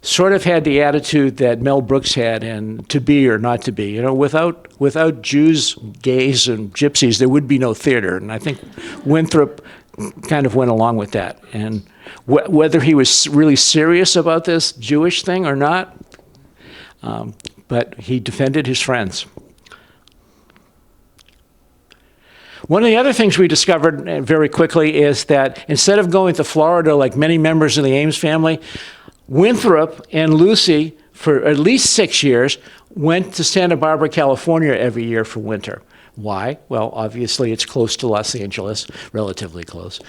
Speaker 2: sort of had the attitude that Mel Brooks had in To Be or Not to Be. You know, without Jews, gays, and gypsies, there would be no theater. And I think Winthrop kind of went along with that. And whether he was really serious about this Jewish thing or not, but he defended his friends. One of the other things we discovered very quickly is that instead of going to Florida like many members of the Ames family, Winthrop and Lucy, for at least 6 years, went to Santa Barbara, California every year for winter. Why? Well, obviously it's close to Los Angeles, relatively close.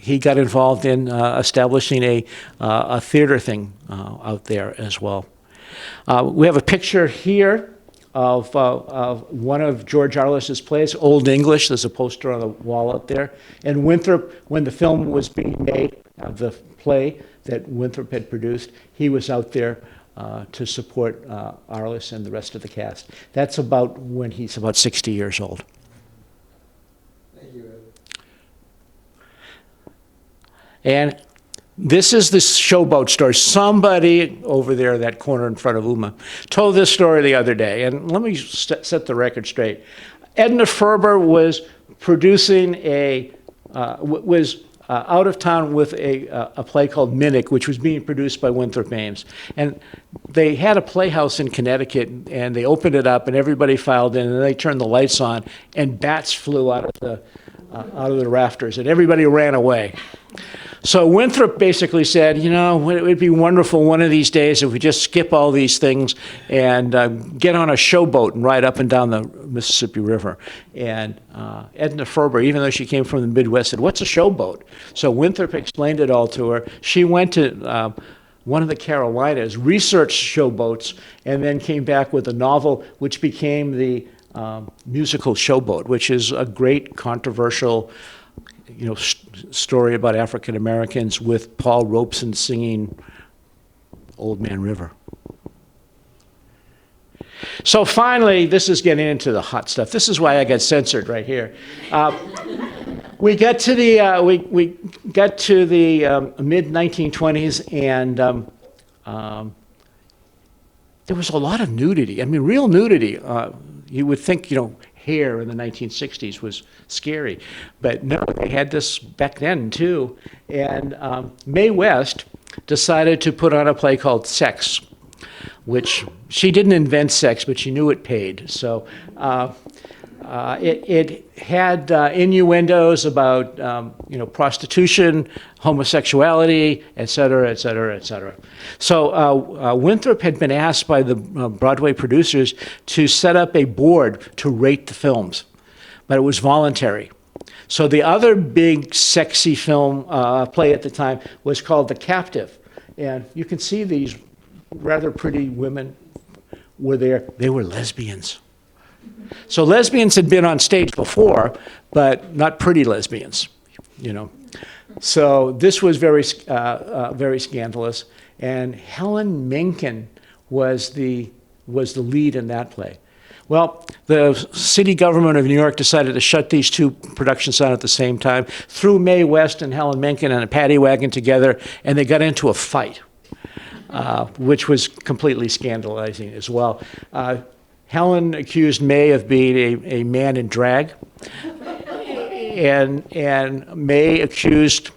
Speaker 2: He got involved in establishing a theater thing out there as well. We have a picture here of one of George Arliss's plays, Old English. There's a poster on the wall out there. And Winthrop, when the film was being made, the play that Winthrop had produced, he was out there to support Arliss and the rest of the cast. That's about when he's about 60 years old.
Speaker 4: Thank you, Ed.
Speaker 2: And this is the showboat story. Somebody over there, that corner in front of Uma, told this story the other day. And let me set the record straight. Edna Ferber was producing out of town with a play called Minnick, which was being produced by Winthrop Ames. And they had a playhouse in Connecticut, and they opened it up, and everybody filed in, and they turned the lights on, and bats flew out of the rafters, and everybody ran away. So Winthrop basically said, you know, it would be wonderful one of these days if we just skip all these things and get on a showboat and ride up and down the Mississippi River. And Edna Ferber, even though she came from the Midwest, said, what's a showboat? So Winthrop explained it all to her. She went to one of the Carolinas, researched showboats, and then came back with a novel which became the musical Showboat, which is a great controversial story about African Americans with Paul Robeson singing Old Man River. So finally, this is getting into the hot stuff. This is why I got censored right here. We got to the mid 1920s, and there was a lot of nudity. I mean, real nudity. You would think, hair in the 1960s was scary. But no, they had this back then too. And Mae West decided to put on a play called Sex, which she didn't invent sex, but she knew it paid. So it had innuendos about prostitution, homosexuality, et cetera, et cetera, et cetera. So Winthrop had been asked by the Broadway producers to set up a board to rate the films, but it was voluntary. So the other big sexy film play at the time was called The Captive. And you can see these rather pretty women were there. They were lesbians. So lesbians had been on stage before, but not pretty lesbians, So this was very scandalous. And Helen Menken was the lead in that play. Well, the city government of New York decided to shut these two productions down at the same time, threw Mae West and Helen Menken in a paddy wagon together, and they got into a fight, which was completely scandalizing as well. Helen accused Mae of being a man in drag, and Mae accused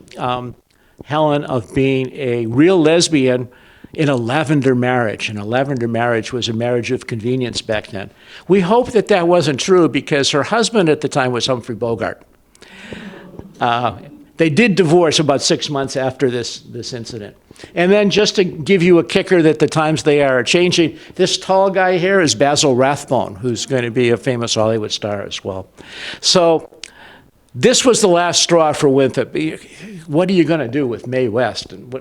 Speaker 2: Helen of being a real lesbian in a lavender marriage. And a lavender marriage was a marriage of convenience back then. We hope that that wasn't true because her husband at the time was Humphrey Bogart. They did divorce about 6 months after this incident. And then just to give you a kicker that the times they are changing, this tall guy here is Basil Rathbone, who's going to be a famous Hollywood star as well. So this was the last straw for Winthrop. What are you going to do with Mae West? And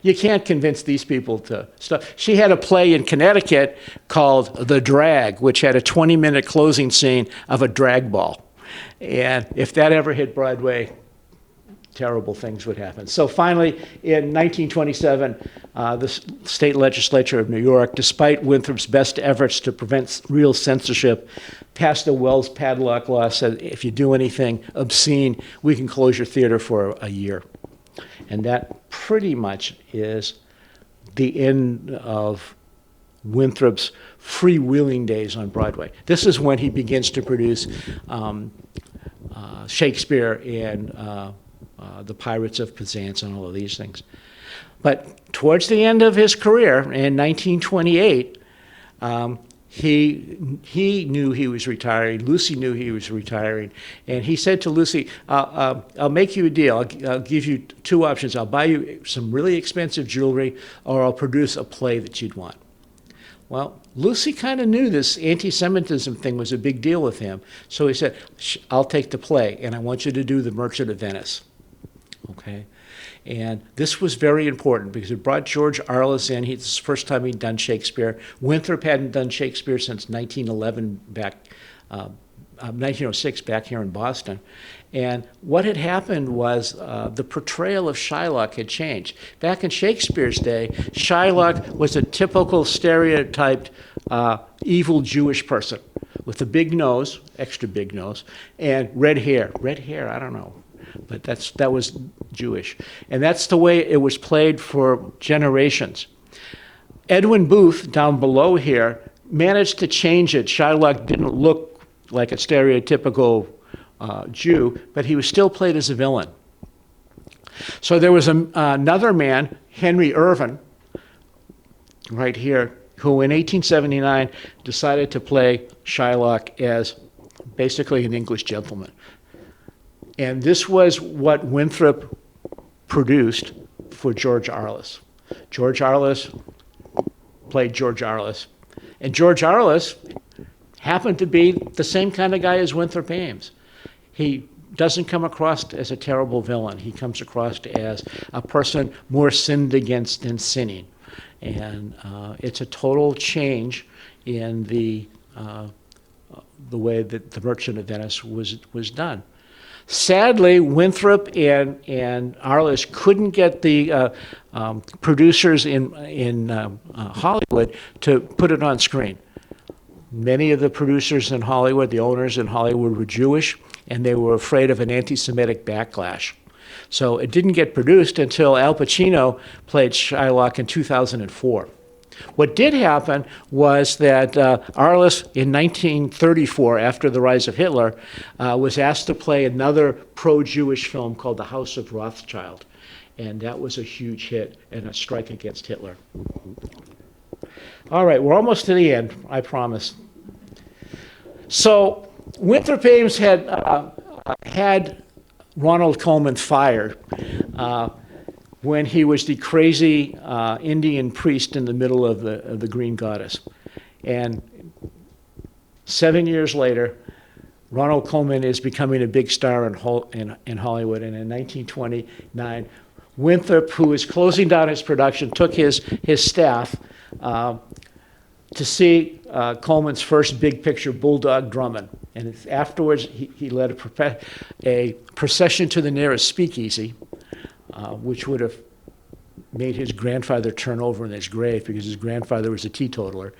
Speaker 2: you can't convince these people to stop. She had a play in Connecticut called The Drag, which had a 20-minute closing scene of a drag ball. And if that ever hit Broadway, terrible things would happen. So finally, in 1927, the state legislature of New York, despite Winthrop's best efforts to prevent real censorship, passed a Wells padlock law, said if you do anything obscene, we can close your theater for a year. And that pretty much is the end of Winthrop's freewheeling days on Broadway. This is when he begins to produce Shakespeare and The Pirates of Penzance and all of these things. But towards the end of his career, in 1928, he knew he was retiring. Lucy knew he was retiring. And he said to Lucy, I'll make you a deal. I'll give you two options. I'll buy you some really expensive jewelry, or I'll produce a play that you'd want. Well, Lucy kind of knew this anti-Semitism thing was a big deal with him. So he said, I'll take the play, and I want you to do The Merchant of Venice. Okay? And this was very important because it brought George Arliss in. It's the first time he'd done Shakespeare. Winthrop hadn't done Shakespeare since 1911 1906 back here in Boston. And what had happened was the portrayal of Shylock had changed. Back in Shakespeare's day, Shylock was a typical stereotyped evil Jewish person with a big nose, extra big nose, and red hair. Red hair, I don't know, but that was Jewish. And that's the way it was played for generations. Edwin Booth, down below here, managed to change it. Shylock didn't look like a stereotypical Jew, but he was still played as a villain. So there was another man, Henry Irvin, right here, who in 1879 decided to play Shylock as basically an English gentleman. And this was what Winthrop produced for George Arliss. George Arliss played George Arliss. And George Arliss happened to be the same kind of guy as Winthrop Ames. He doesn't come across as a terrible villain. He comes across as a person more sinned against than sinning. And it's a total change in the way that The Merchant of Venice was done. Sadly, Winthrop and Arliss couldn't get the producers in Hollywood to put it on screen. Many of the producers in Hollywood, the owners in Hollywood, were Jewish, and they were afraid of an anti-Semitic backlash. So it didn't get produced until Al Pacino played Shylock in 2004. What did happen was that Arliss, in 1934, after the rise of Hitler, was asked to play another pro-Jewish film called The House of Rothschild. And that was a huge hit and a strike against Hitler. All right, we're almost to the end, I promise. So Winthrop Ames had Ronald Colman fired when he was the crazy Indian priest in the middle of the Green Goddess. And 7 years later, Ronald Colman is becoming a big star in Hollywood. And in 1929, Winthrop, who was closing down his production, took his staff to see Coleman's first big picture, Bulldog Drummond. And afterwards, he led a procession to the nearest speakeasy, which would have made his grandfather turn over in his grave because his grandfather was a teetotaler.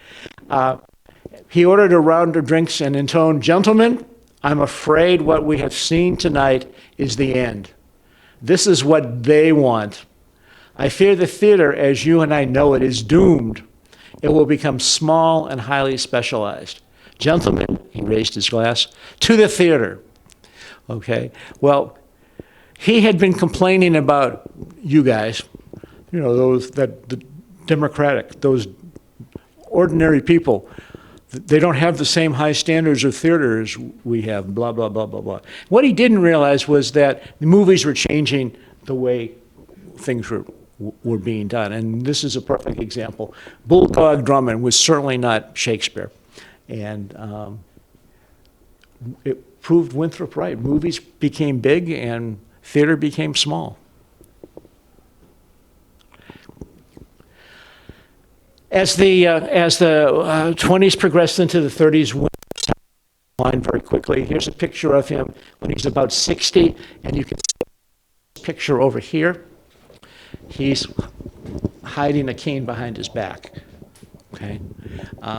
Speaker 2: He ordered a round of drinks and intoned, "Gentlemen, I'm afraid what we have seen tonight is the end. This is what they want. I fear the theater, as you and I know it, is doomed. It will become small and highly specialized. Gentlemen," he raised his glass, "to the theater." Okay, well, he had been complaining about you guys, the Democratic, those ordinary people. They don't have the same high standards of theater as we have, blah, blah, blah, blah, blah. What he didn't realize was that the movies were changing the way things were being done. And this is a perfect example. Bulldog Drummond was certainly not Shakespeare. And it proved Winthrop right. Movies became big and theater became small. As the 20s progressed into the 30s, Winthrop declined very quickly. Here's a picture of him when he's about 60, and you can see this picture over here. He's hiding a cane behind his back. Okay,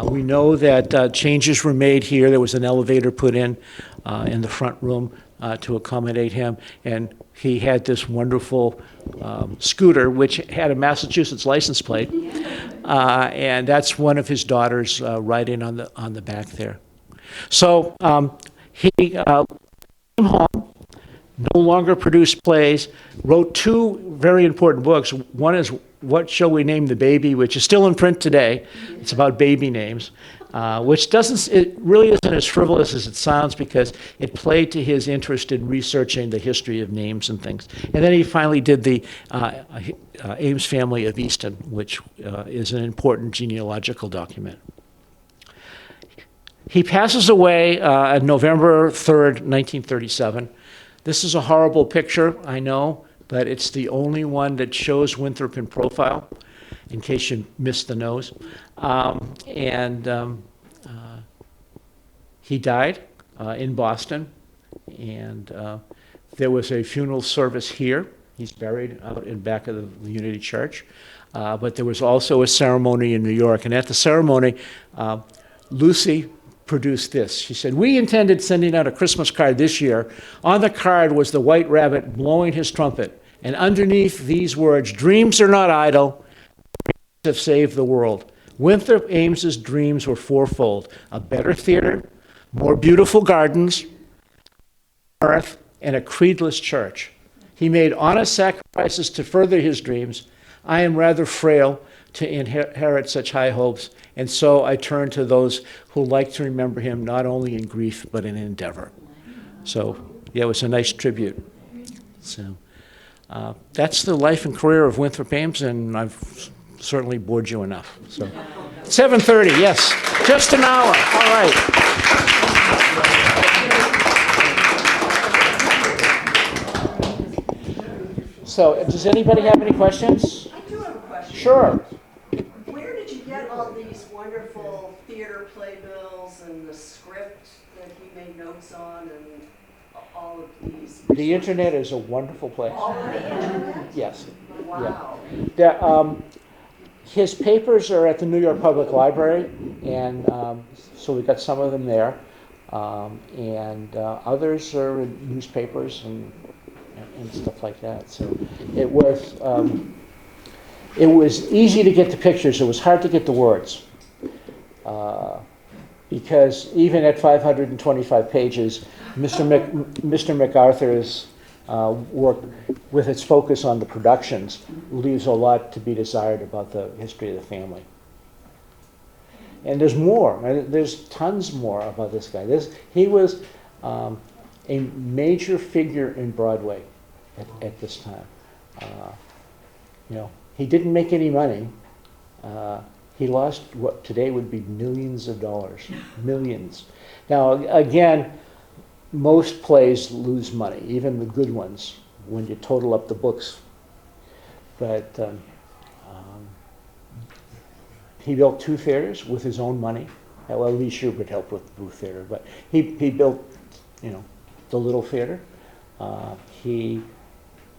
Speaker 2: we know that changes were made here. There was an elevator put in the front room to accommodate him, and he had this wonderful scooter, which had a Massachusetts license plate, and that's one of his daughters riding on the back there. So he came home, no longer produced plays, wrote two very important books. One is What Shall We Name the Baby, which is still in print today. It's about baby names, which it really isn't as frivolous as it sounds because it played to his interest in researching the history of names and things. And then he finally did the Ames family of Easton, which is an important genealogical document. He passes away on November 3rd, 1937. This is a horrible picture, I know, but it's the only one that shows Winthrop in profile, in case you missed the nose. He died in Boston, and there was a funeral service here. He's buried out in back of the Unity Church. But there was also a ceremony in New York, and at the ceremony, Lucy produced this. She said, "We intended sending out a Christmas card this year. On the card was the White Rabbit blowing his trumpet, and underneath these words, 'Dreams are not idle, dreams have saved the world.' Winthrop Ames's dreams were fourfold: a better theater, more beautiful gardens, earth, and a creedless church. He made honest sacrifices to further his dreams. I am rather frail to inherit such high hopes, and so I turn to those who like to remember him not only in grief but in endeavor." So, yeah, it was a nice tribute. So, that's the life and career of Winthrop Ames, and I've certainly bored you enough. So, 7:30, yes, just an hour. All right. So, does anybody have any questions?
Speaker 5: I do have a question.
Speaker 2: Sure.
Speaker 5: Where did you get all these wonderful theater playbills and the script that he made notes on and all of these?
Speaker 2: The internet is a wonderful place.
Speaker 5: All of the internet?
Speaker 2: Yes.
Speaker 5: Wow.
Speaker 2: His papers are at the New York Public Library, and so we got some of them there. And others are in newspapers and stuff like that. So it was easy to get the pictures. It was hard to get the words. Because even at 525 pages, Mr. MacArthur's work, with its focus on the productions, leaves a lot to be desired about the history of the family. And there's more. There's tons more about this guy. He was a major figure in Broadway at this time. He didn't make any money. He lost what today would be millions of dollars. Millions. Now, again, most plays lose money, even the good ones, when you total up the books. But he built 2 theaters with his own money. Well, Lee Shubert helped with the Booth Theater, but he built, the Little Theater. He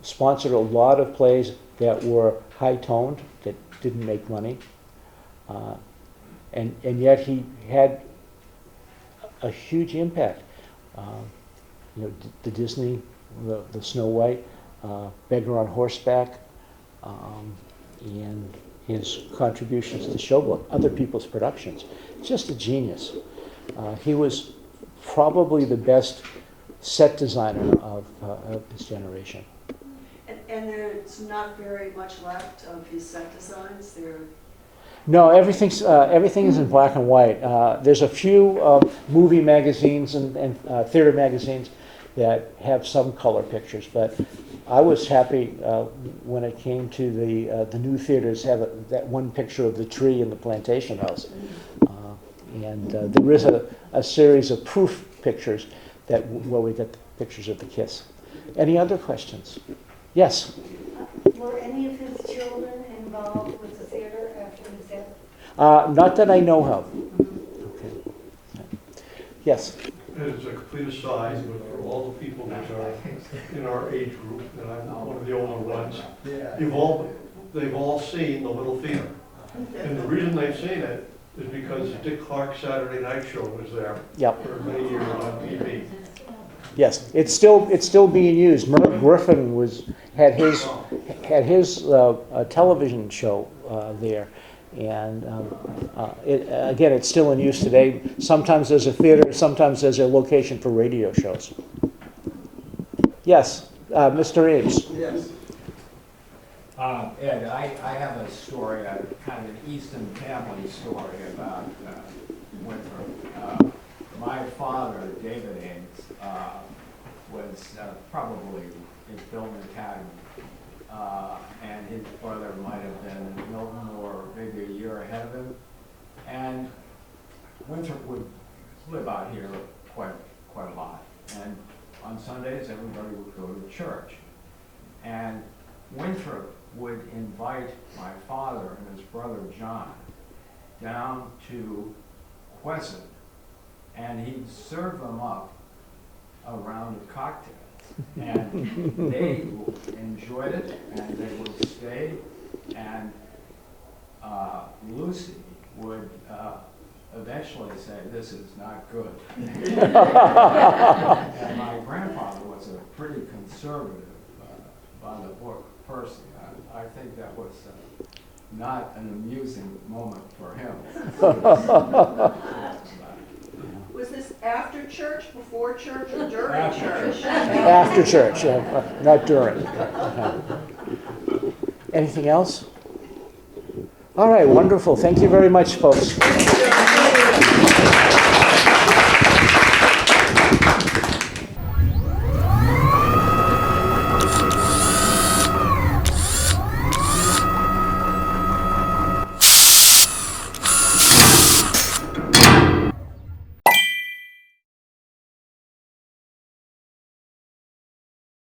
Speaker 2: sponsored a lot of plays that were high-toned, that didn't make money. And yet he had a huge impact. The Disney, the Snow White, Beggar on Horseback, and his contributions to Showbook, other people's productions. Just a genius. He was probably the best set designer of his generation.
Speaker 5: And there's not very much left of his set designs?
Speaker 2: No, everything is in black and white. There's a few movie magazines and theater magazines that have some color pictures, but I was happy when it came to the new theaters have that one picture of the tree in the plantation house. And there is a series of proof pictures where we get the pictures of the kiss. Any other questions? Yes?
Speaker 6: Were any of his children involved with the theater after his death?
Speaker 2: Not that I know of. Okay. Yes?
Speaker 7: As a complete aside, but for all the people that are in our age group, and I'm one of the older ones, they've all seen the Little Theater. And the reason they've seen it is because Dick Clark's Saturday Night Show was there for many years on TV.
Speaker 2: Yes, it's still being used. Merv Griffin had his television show there, and again, it's still in use today. Sometimes there's a theater, sometimes there's a location for radio shows. Yes, Mr. Ames.
Speaker 4: Yes.
Speaker 8: Ed, I have a story, kind of an Easton family story about Winthrop. My father, David Ames, was probably in film academy, and his brother might have been in Milton or maybe a year ahead of him. And Winthrop would live out here quite a lot. And on Sundays, everybody would go to church. And Winthrop would invite my father and his brother John down to Queset, and he'd serve them up a round of cocktails. And they enjoyed it, and they would stay, and Lucy would eventually say, "This is not good." And my grandfather was a pretty conservative, by the book person. I think that was not an amusing moment for him.
Speaker 5: Was this after church, before church, or during
Speaker 8: After
Speaker 5: church?
Speaker 2: After church, not during. Anything else? All right, wonderful. Thank you very much, folks.